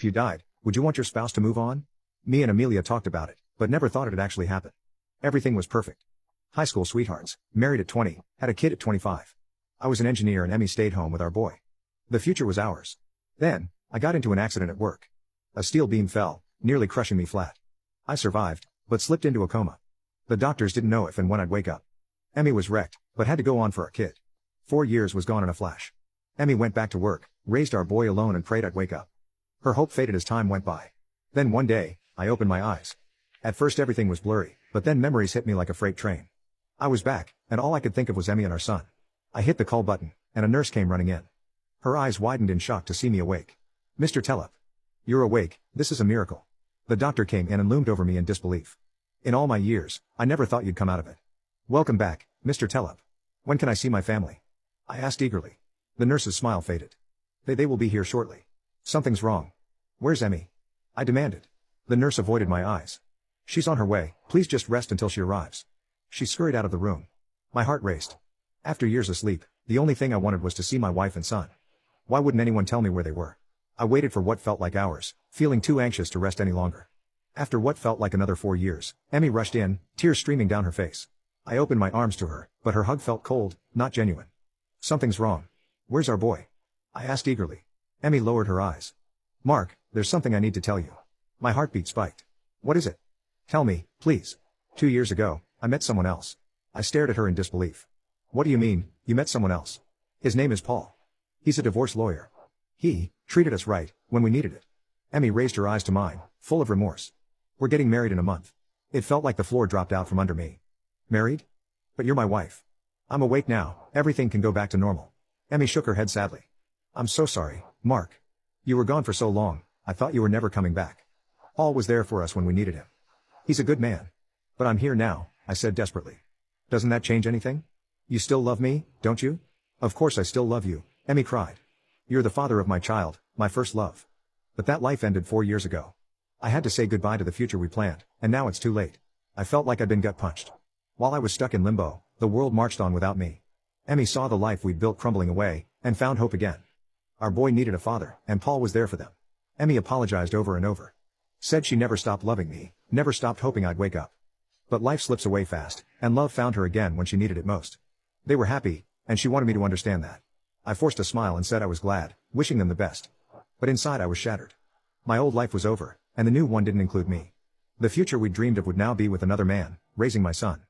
If you died, would you want your spouse to move on? Me and Amelia talked about it, but never thought it'd actually happen. Everything was perfect. High school sweethearts, married at 20, had a kid at 25. I was an engineer and Emmy stayed home with our boy. The future was ours. Then, I got into an accident at work. A steel beam fell, nearly crushing me flat. I survived, but slipped into a coma. The doctors didn't know if and when I'd wake up. Emmy was wrecked, but had to go on for our kid. 4 years was gone in a flash. Emmy went back to work, raised our boy alone and prayed I'd wake up. Her hope faded as time went by. Then one day, I opened my eyes. At first everything was blurry, but then memories hit me like a freight train. I was back, and all I could think of was Emmy and our son. I hit the call button, and a nurse came running in. Her eyes widened in shock to see me awake. "Mr. Telep. You're awake, this is a miracle." The doctor came in and loomed over me in disbelief. "In all my years, I never thought you'd come out of it. Welcome back, Mr. Telep. When can I see my family?" I asked eagerly. The nurse's smile faded. They will be here shortly. Something's wrong. Where's Emmy?" I demanded. The nurse avoided my eyes. "She's on her way, please just rest until she arrives." She scurried out of the room. My heart raced. After years of sleep, the only thing I wanted was to see my wife and son. Why wouldn't anyone tell me where they were? I waited for what felt like hours, feeling too anxious to rest any longer. After what felt like another 4 years, Emmy rushed in, tears streaming down her face. I opened my arms to her, but her hug felt cold, not genuine. "Something's wrong. Where's our boy?" I asked eagerly. Emmy lowered her eyes. "Mark, there's something I need to tell you." My heartbeat spiked. "What is it? Tell me, please." 2 years ago, I met someone else. I stared at her in disbelief. "What do you mean, you met someone else?" "His name is Paul. He's a divorce lawyer. He treated us right, when we needed it." Emmy raised her eyes to mine, full of remorse. "We're getting married in a month." It felt like the floor dropped out from under me. "Married? But you're my wife." "I'm awake now, everything can go back to normal." Emmy shook her head sadly. "I'm so sorry, Mark. You were gone for so long, I thought you were never coming back. Paul was there for us when we needed him. He's a good man. But I'm here now," I said desperately. "Doesn't that change anything? You still love me, don't you?" "Of course I still love you," Emmy cried. "You're the father of my child, my first love. But that life ended 4 years ago. I had to say goodbye to the future we planned, and now it's too late." I felt like I'd been gut-punched. While I was stuck in limbo, the world marched on without me. Emmy saw the life we'd built crumbling away, and found hope again. Our boy needed a father, and Paul was there for them. Emmy apologized over and over. Said she never stopped loving me, never stopped hoping I'd wake up. But life slips away fast, and love found her again when she needed it most. They were happy, and she wanted me to understand that. I forced a smile and said I was glad, wishing them the best. But inside I was shattered. My old life was over, and the new one didn't include me. The future we dreamed of would now be with another man, raising my son.